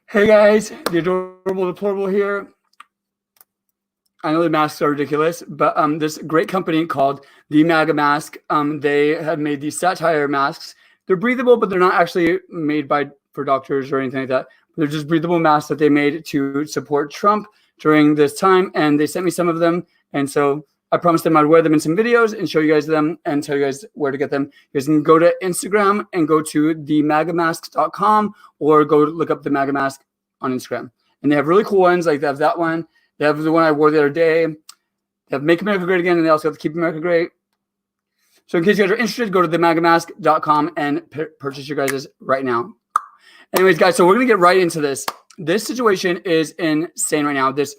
Hey guys, the adorable deplorable here. I know the masks are ridiculous, but this great company called the MAGA Mask, they have made these satire masks. They're breathable, but they're not actually made by for doctors or anything like that. They're just breathable masks that they made to support Trump during this time, and they sent me some of them, and so I promised them I'd wear them in some videos and show you guys them and tell you guys where to get them. You guys can go to Instagram and go to themagamasks.com or go look up the MAGA Mask on Instagram. And they have really cool ones, like they have that one. They have the one I wore the other day. They have Make America Great Again, and they also have Keep America Great. So in case you guys are interested, go to themagamask.com and purchase your guys' right now. Anyways, guys, so we're going to get right into this. This situation is insane right now. This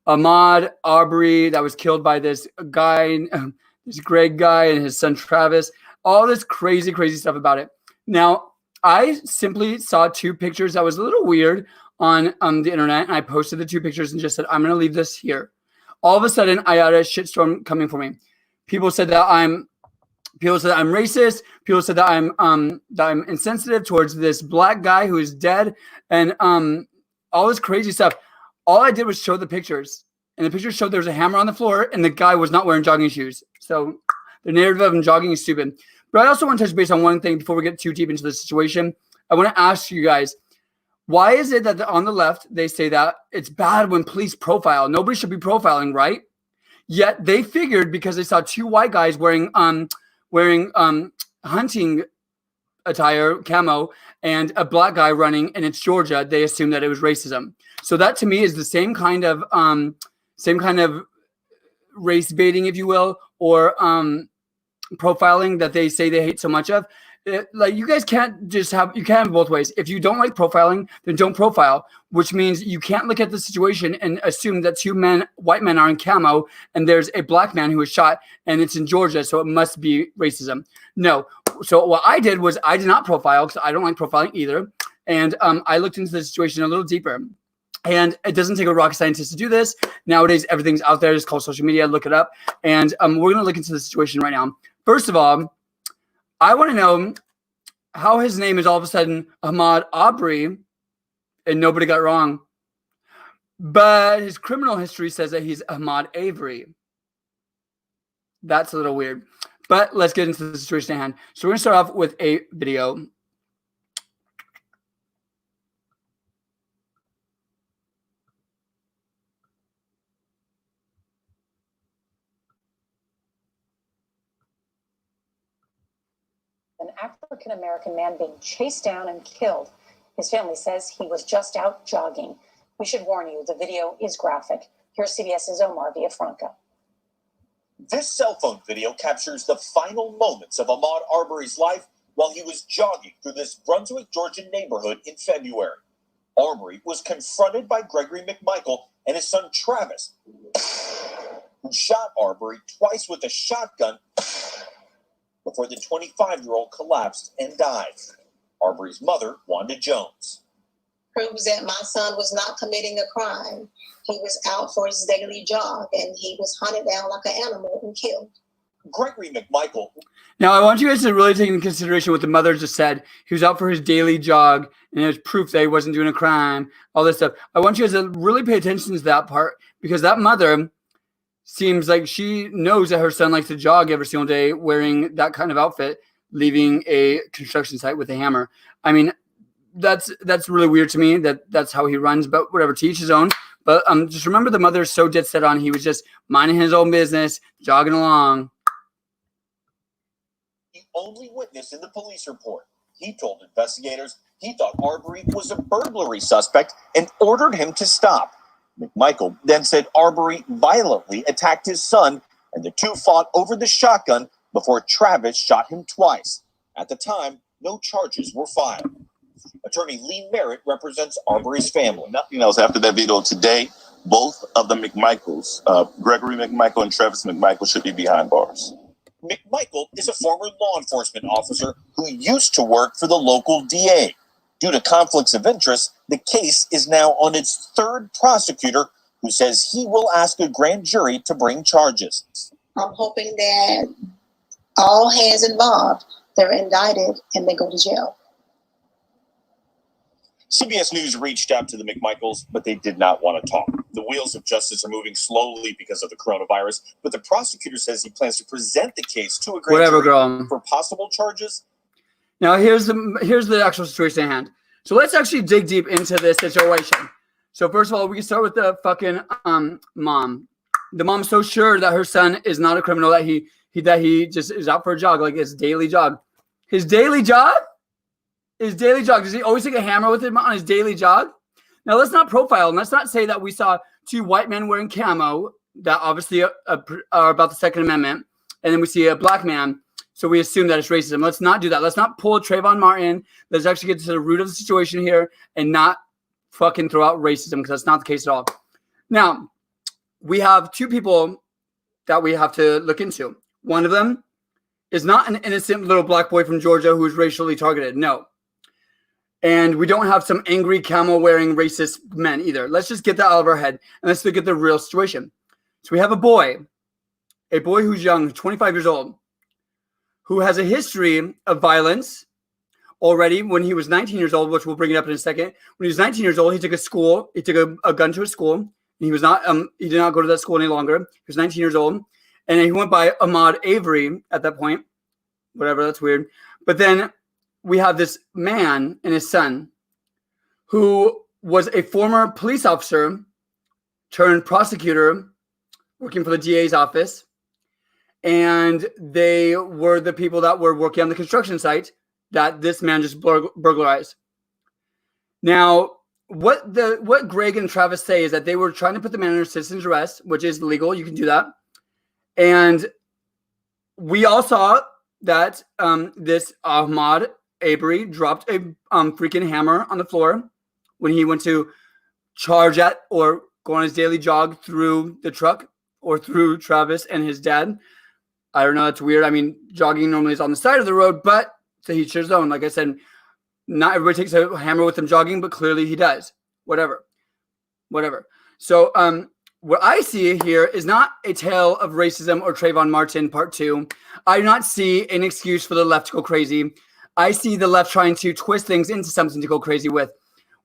Ahmaud Arbery that was killed by this guy, this Greg guy and his son Travis. All this crazy, crazy stuff about it. Now, I simply saw two pictures that was a little weird on the internet, and I posted the two pictures and just said, I'm going to leave this here. All of a sudden, I had a shitstorm coming for me. People said that I'm racist. People said that I'm insensitive towards this black guy who is dead, and all this crazy stuff. All I did was show the pictures, and the pictures showed there was a hammer on the floor, and the guy was not wearing jogging shoes. So the narrative of him jogging is stupid. But I also want to touch base on one thing before we get too deep into the situation. I want to ask you guys, why is it that on the left, they say that it's bad when police profile? Nobody should be profiling, right? Yet they figured because they saw two white guys wearing hunting attire, camo, and a black guy running, and it's Georgia, they assumed that it was racism. So that to me is the same kind of race baiting, if you will, or profiling that they say they hate so much of. Like, you guys can't just have, you can't have both ways. If you don't like profiling, then don't profile, which means you can't look at the situation and assume that two white men are in camo and there's a black man who was shot and it's in Georgia, so it must be racism. No. So what I did was I did not profile because I don't like profiling either. And I looked into the situation a little deeper. And it doesn't take a rocket scientist to do this. Nowadays, everything's out there. It's called social media. Look it up. And we're going to look into the situation right now. First of all, I want to know how his name is all of a sudden Ahmaud Arbery and nobody got wrong. But his criminal history says that he's Ahmaud Avery. That's a little weird. But let's get into the situation at hand. So we're going to start off with a video. An African-American man being chased down and killed. His family says he was just out jogging. We should warn you, the video is graphic. Here's CBS's Omar Villafranca. This cell phone video captures the final moments of Ahmaud Arbery's life while he was jogging through this Brunswick, Georgia neighborhood in February. Arbery was confronted by Gregory McMichael and his son Travis, who shot Arbery twice with a shotgun before the 25-year-old collapsed and died. Arbery's mother, Wanda Jones, proves that my son was not committing a crime. He was out for his daily jog, and he was hunted down like an animal and killed. Gregory McMichael. Now, I want you guys to really take into consideration what the mother just said. He was out for his daily jog, and there's proof that he wasn't doing a crime, all this stuff. I want you guys to really pay attention to that part, because that mother seems like she knows that her son likes to jog every single day wearing that kind of outfit, leaving a construction site with a hammer. I mean, that's really weird to me that that's how he runs, but whatever, to each his own. But just remember, the mother's so dead set on he was just minding his own business, jogging along. The only witness in the police report. He told investigators he thought Arbery was a burglary suspect and ordered him to stop. McMichael then said Arbery violently attacked his son, and the two fought over the shotgun before Travis shot him twice. At the time, no charges were filed. Attorney Lee Merritt represents Arbery's family. Nothing else after that video today. Both of the McMichaels, Gregory McMichael and Travis McMichael, should be behind bars. McMichael is a former law enforcement officer who used to work for the local DA. Due to conflicts of interest, the case is now on its third prosecutor, who says he will ask a grand jury to bring charges. I'm hoping that all hands involved, they're indicted and they go to jail. CBS News reached out to the McMichaels, but they did not want to talk. The wheels of justice are moving slowly because of the coronavirus, but the prosecutor says he plans to present the case to a grand jury for possible charges. Now, here's the actual situation at hand. So let's actually dig deep into this situation. So first of all, we can start with the fucking mom. The mom's so sure that her son is not a criminal that he just is out for a jog, like his daily jog. His daily jog? His daily jog. Does he always take a hammer with him on his daily jog? Now, let's not profile and let's not say that we saw two white men wearing camo that obviously are about the Second Amendment, and then we see a black man, so we assume that it's racism. Let's not do that. Let's not pull Trayvon Martin. Let's actually get to the root of the situation here and not fucking throw out racism, because that's not the case at all. Now, we have two people that we have to look into. One of them is not an innocent little black boy from Georgia who's racially targeted. No. And we don't have some angry camel-wearing racist men either. Let's just get that out of our head, and let's look at the real situation. So we have a boy who's young, 25 years old, who has a history of violence already when he was 19 years old, which we'll bring it up in a second. When he was 19 years old, he took a gun to a school. And he did not go to that school any longer. He was 19 years old. And he went by Ahmaud Arbery at that point. Whatever, that's weird. But then we have this man and his son who was a former police officer turned prosecutor working for the DA's office. And they were the people that were working on the construction site that this man just burglarized. Now, what Greg and Travis say is that they were trying to put the man under citizen's arrest, which is legal. You can do that. And we all saw that this Ahmaud Arbery dropped a freaking hammer on the floor when he went to charge at or go on his daily jog through the truck or through Travis and his dad. I don't know. That's weird. I mean, jogging normally is on the side of the road, but to each his own. Like I said, not everybody takes a hammer with them jogging, but clearly he does. Whatever. So what I see here is not a tale of racism or Trayvon Martin part 2. I do not see an excuse for the left to go crazy. I see the left trying to twist things into something to go crazy with.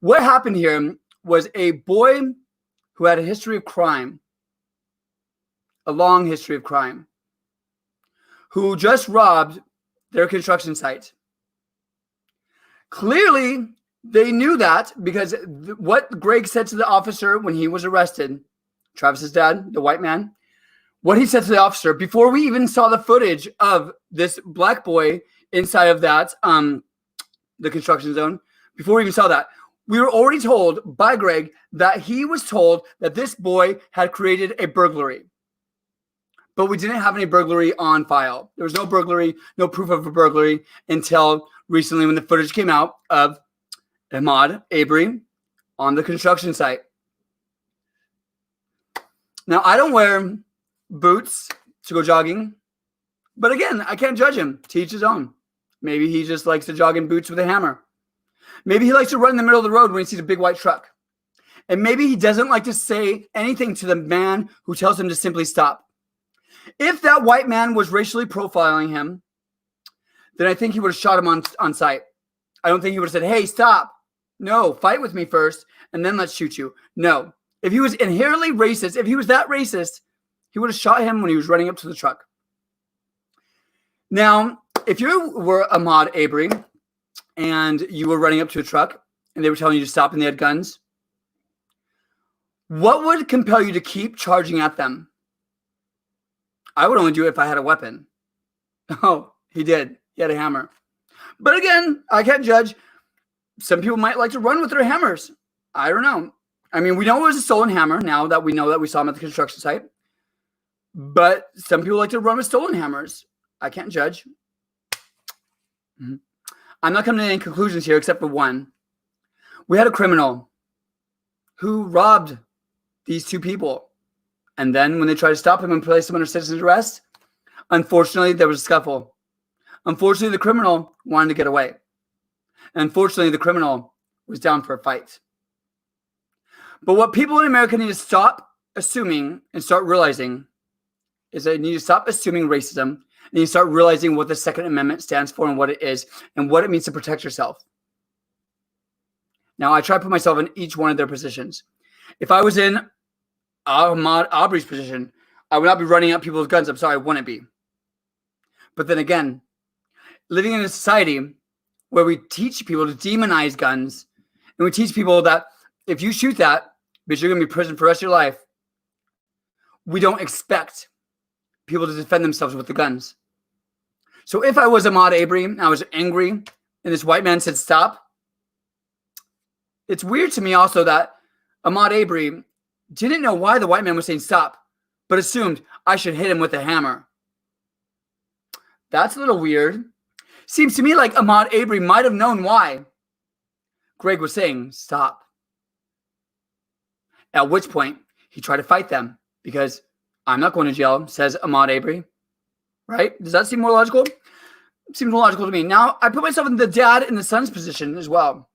What happened here was a boy who had a history of crime, a long history of crime, who just robbed their construction site. Clearly, they knew that because what Greg said to the officer when he was arrested, Travis's dad, the white man, what he said to the officer before we even saw the footage of this black boy inside of that, the construction zone, before we even saw that, we were already told by Greg that he was told that this boy had created a burglary. But we didn't have any burglary on file. There was no burglary, no proof of a burglary until recently when the footage came out of Ahmaud Arbery on the construction site. Now, I don't wear boots to go jogging, but again, I can't judge him. To each his own. Maybe he just likes to jog in boots with a hammer. Maybe he likes to run in the middle of the road when he sees a big white truck. And maybe he doesn't like to say anything to the man who tells him to simply stop. If that white man was racially profiling him, then I think he would have shot him on sight. I don't think he would have said, hey, stop. No, fight with me first, and then let's shoot you. No. If he was inherently racist, if he was that racist, he would have shot him when he was running up to the truck. Now, if you were Ahmaud Arbery and you were running up to a truck and they were telling you to stop and they had guns, what would compel you to keep charging at them? I would only do it if I had a weapon. Oh, he did. He had a hammer. But again, I can't judge. Some people might like to run with their hammers. I don't know. I mean, we know it was a stolen hammer now that we know that we saw him at the construction site. But some people like to run with stolen hammers. I can't judge. I'm not coming to any conclusions here except for one. We had a criminal who robbed these two people. And then when they tried to stop him and place him under citizen's arrest, unfortunately, there was a scuffle. Unfortunately, the criminal wanted to get away. And unfortunately, the criminal was down for a fight. But what people in America need to stop assuming and start realizing is they need to stop assuming racism. They need to start realizing what the Second Amendment stands for and what it is and what it means to protect yourself. Now, I try to put myself in each one of their positions. If I was in Ahmaud Arbery's position, I would not be running up people's guns. I'm sorry, I wouldn't be. But then again, living in a society where we teach people to demonize guns, and we teach people that if you shoot that, bitch, you're going to be in prison for the rest of your life. We don't expect people to defend themselves with the guns. So if I was Ahmaud Arbery and I was angry and this white man said stop, it's weird to me also that Ahmaud Arbery didn't know why the white man was saying stop, but assumed I should hit him with a hammer. That's a little weird. Seems to me like Ahmaud Arbery might have known why Greg was saying stop. At which point, he tried to fight them because I'm not going to jail, says Ahmaud Arbery. Right? Does that seem more logical? Seems more logical to me. Now, I put myself in the dad and the son's position as well.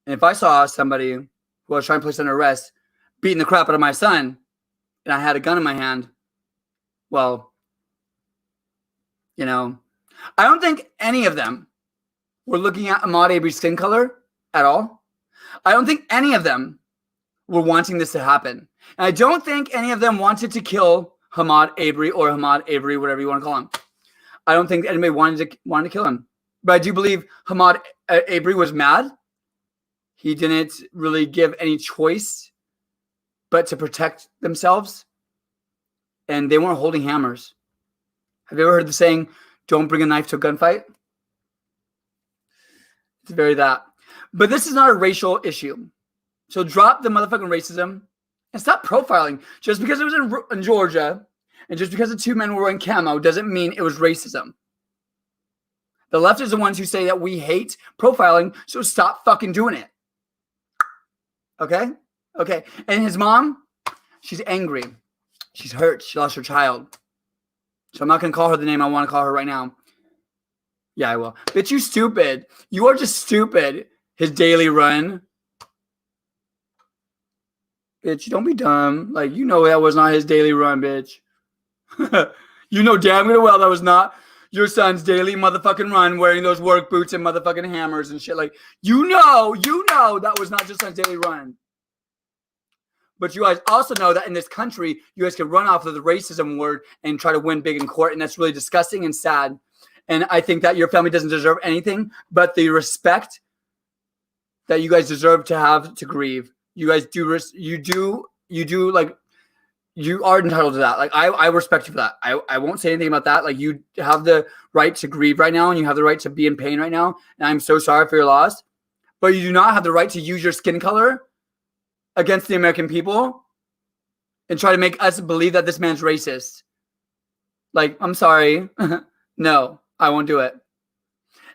And if I saw somebody who I was trying to place under arrest beating the crap out of my son and I had a gun in my hand, well, you know, I don't think any of them were looking at Ahmaud Arbery's skin color at all. I don't think any of them were wanting this to happen. And I don't think any of them wanted to kill Ahmaud Arbery or Ahmaud Avery, whatever you want to call him. I don't think anybody wanted to kill him. But I do believe Ahmaud Arbery was mad. He didn't really give any choice but to protect themselves. And they weren't holding hammers. Have you ever heard the saying, don't bring a knife to a gunfight? It's very that. But this is not a racial issue. So drop the motherfucking racism and stop profiling. Just because it was in Georgia and just because the two men were in camo doesn't mean it was racism. The left is the ones who say that we hate profiling, so stop fucking doing it. Okay? Okay. And his mom, she's angry. She's hurt. She lost her child. So I'm not going to call her the name I want to call her right now. Yeah, I will. Bitch, you stupid. You are just stupid. His daily run. Bitch, don't be dumb. Like, you know that was not his daily run, bitch. You know damn well that was not your son's daily motherfucking run wearing those work boots and motherfucking hammers and shit. Like, you know that was not your son's daily run. But you guys also know that in this country, you guys can run off of the racism word and try to win big in court. And that's really disgusting and sad. And I think that your family doesn't deserve anything but the respect that you guys deserve to have to grieve. You guys do, like, you are entitled to that. Like, I respect you for that. I won't say anything about that. Like, you have the right to grieve right now and you have the right to be in pain right now. And I'm so sorry for your loss. But you do not have the right to use your skin color against the American people and try to make us believe that this man's racist. Like, I'm sorry. No, I won't do it.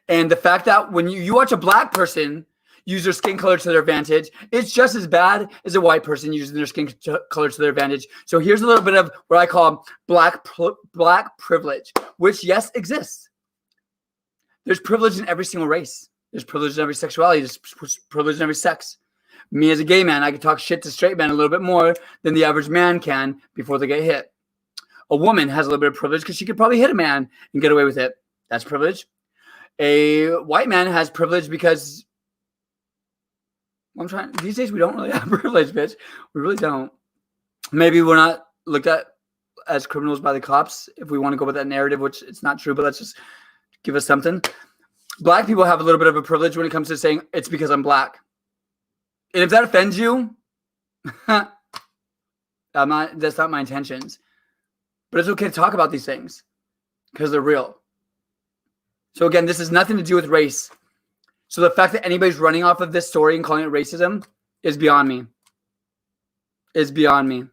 And the fact that when you watch a black person use their skin color to their advantage, it's just as bad as a white person using their skin color to their advantage. So here's a little bit of what I call black privilege, which, yes, exists. There's privilege in every single race. There's privilege in every sexuality. There's privilege in every sex. Me as a gay man, I can talk shit to straight men a little bit more than the average man can before they get hit. A woman has a little bit of privilege because she could probably hit a man and get away with it. That's privilege. A white man has privilege because these days we don't really have privilege, bitch. We really don't. Maybe we're not looked at as criminals by the cops if we want to go with that narrative, which it's not true, but let's just give us something. Black people have a little bit of a privilege when it comes to saying it's because I'm black. And if that offends you, that's not my intentions. But it's okay to talk about these things because they're real. So again, this has nothing to do with race. So the fact that anybody's running off of this story and calling it racism is beyond me. Is beyond me.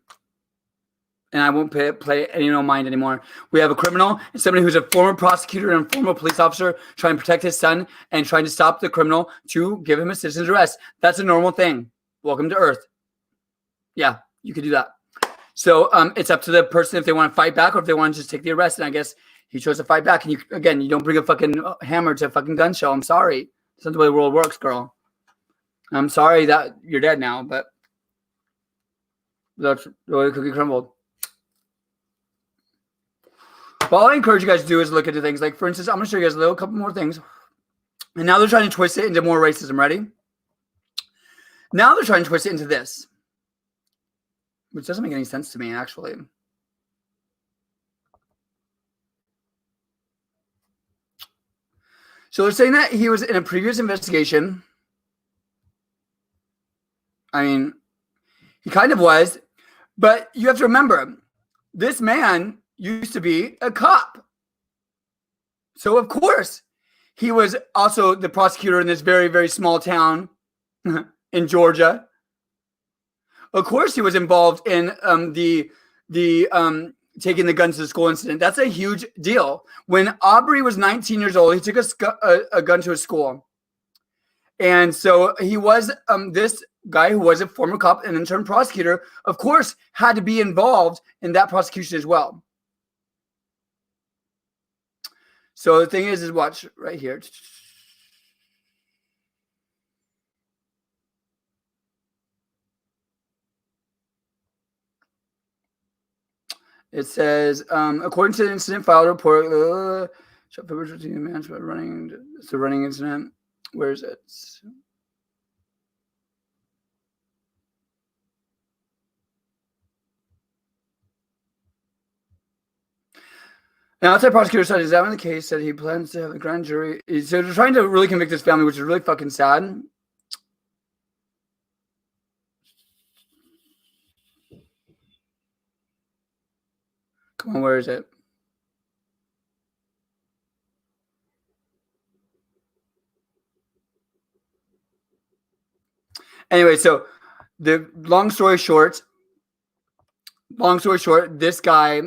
And I won't play any no mind anymore. We have a criminal and somebody who's a former prosecutor and former police officer trying to protect his son and trying to stop the criminal to give him a citizen's arrest. That's a normal thing. Welcome to Earth. Yeah, you could do that. So it's up to the person if they want to fight back or if they want to just take the arrest. And I guess he chose to fight back. And you don't bring a fucking hammer to a fucking gun show. I'm sorry. That's not the way the world works, girl. I'm sorry that you're dead now, but that's the way the cookie crumbled. But all I encourage you guys to do is look into things. Like, for instance, I'm going to show you guys a couple more things. And now they're trying to twist it into more racism. Ready? Now they're trying to twist it into this, which doesn't make any sense to me, actually. So they're saying that he was in a previous investigation. I mean, he kind of was, but you have to remember, this man used to be a cop. So, of course, he was also the prosecutor in this very, very small town in Georgia. Of course, he was involved in the taking the guns to the school incident. That's a huge deal. When Arbery was 19 years old, he took a gun to his school. And so he was this guy who was a former cop and intern prosecutor, of course, had to be involved in that prosecution as well. So the thing is watch right here. It says, according to the incident file report, it's a running incident. Where is it? Now, outside prosecutor said examining the case, said he plans to have a grand jury. So they're trying to really convict his family, which is really fucking sad. Come on, where is it? Anyway, so the long story short, this guy,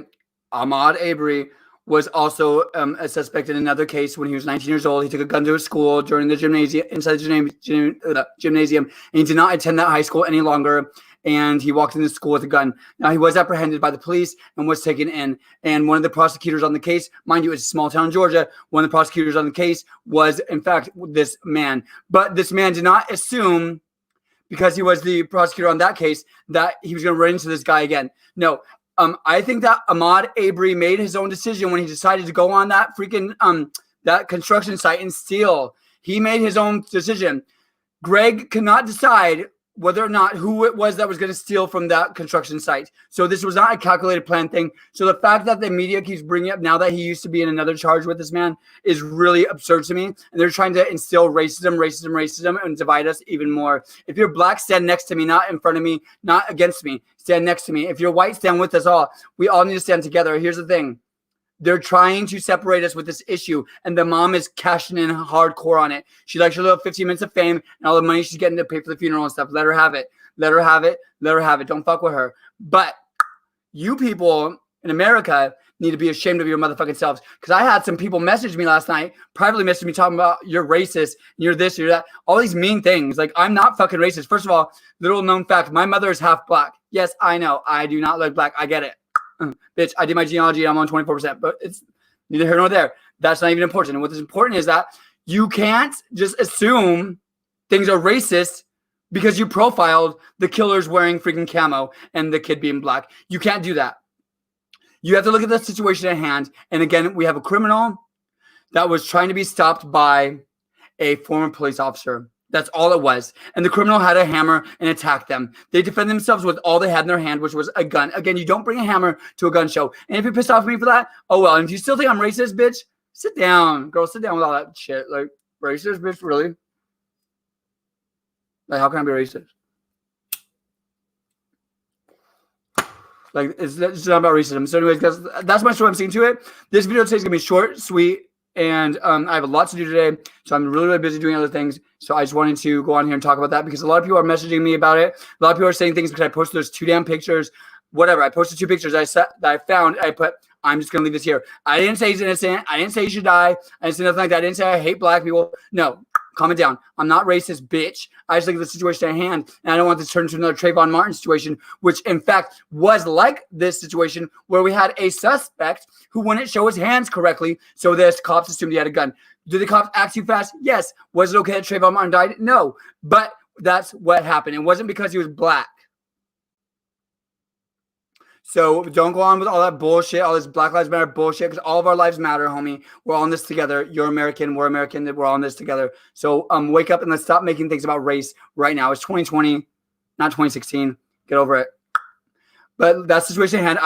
Ahmaud Arbery, was also a suspect in another case when he was 19 years old. He took a gun to his school during the gymnasium, inside the gymnasium, and he did not attend that high school any longer. And he walked into school with a gun. Now, he was apprehended by the police and was taken in. And one of the prosecutors on the case, mind you, it's a small town, Georgia. One of the prosecutors on the case was, in fact, this man. But this man did not assume, because he was the prosecutor on that case, that he was going to run into this guy again. No, I think that Ahmaud Arbery made his own decision when he decided to go on that freaking that construction site and steal. He made his own decision. Greg cannot decide whether or not who it was that was going to steal from that construction site. So this was not a calculated plan thing. So the fact that the media keeps bringing up now that he used to be in another charge with this man is really absurd to me. And they're trying to instill racism, and divide us even more. If you're black, stand next to me, not in front of me, not against me. Stand next to me. If you're white, stand with us all. We all need to stand together. Here's the thing. They're trying to separate us with this issue, and the mom is cashing in hardcore on it. She likes her little 15 minutes of fame and all the money she's getting to pay for the funeral and stuff. Let her have it. Let her have it. Let her have it. Don't fuck with her. But you people in America need to be ashamed of your motherfucking selves. Because I had some people message me last night, privately message me talking about you're racist, you're this, you're that, all these mean things. Like, I'm not fucking racist. First of all, little known fact, my mother is half black. Yes, I know. I do not look black. I get it. Bitch, I did my genealogy and I'm on 24%, but it's neither here nor there. That's not even important. And what is important is that you can't just assume things are racist because you profiled the killers wearing freaking camo and the kid being black. You can't do that. You have to look at the situation at hand. And again, we have a criminal that was trying to be stopped by a former police officer. That's all it was. And the criminal had a hammer and attacked them. They defended themselves with all they had in their hand, which was a gun. Again, you don't bring a hammer to a gun show. And if you're pissed off at me for that, oh well. And if you still think I'm racist, bitch, sit down. Girl, sit down with all that shit. Like, racist, bitch, really? Like, how can I be racist? Like, it's not about racism. So anyways, guys, that's my story. I'm sticking to it. This video today is going to be short, sweet, and I have a lot to do today. So I'm really, really busy doing other things. So I just wanted to go on here and talk about that because a lot of people are messaging me about it. A lot of people are saying things because I posted those 2 damn pictures. Whatever. I posted 2 pictures that I found. I put, I'm just going to leave this here. I didn't say he's innocent. I didn't say he should die. I didn't say nothing like that. I didn't say I hate black people. No. Calm it down. I'm not racist, bitch. I just look at the situation at hand, and I don't want this to turn into another Trayvon Martin situation, which in fact was like this situation where we had a suspect who wouldn't show his hands correctly, so the cops assumed he had a gun. Did the cops act too fast? Yes. Was it okay that Trayvon Martin died? No. But that's what happened. It wasn't because he was black. So don't go on with all that bullshit, all this Black Lives Matter bullshit, because all of our lives matter, homie. We're all in this together. You're American. We're American. We're all in this together. So wake up and let's stop making things about race right now. It's 2020, not 2016. Get over it. But that's the situation at hand.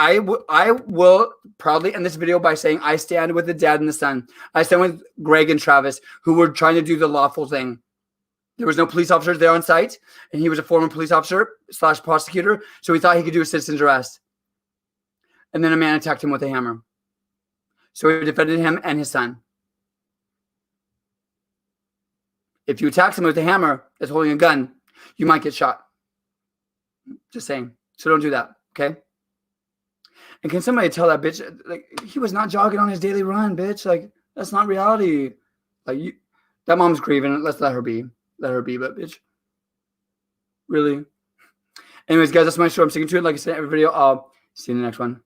I will proudly end this video by saying I stand with the dad and the son. I stand with Greg and Travis, who were trying to do the lawful thing. There was no police officers there on site, and he was a former police officer / prosecutor, so he thought he could do a citizen's arrest. And then a man attacked him with a hammer. So he defended him and his son. If you attack someone with a hammer that's holding a gun, you might get shot. Just saying. So don't do that, okay? And can somebody tell that bitch, like, he was not jogging on his daily run, bitch. Like, that's not reality. Like, that mom's grieving. Let's let her be. Let her be, but bitch. Really? Anyways, guys, that's my show. I'm sticking to it. Like I said, every video, I'll see you in the next one.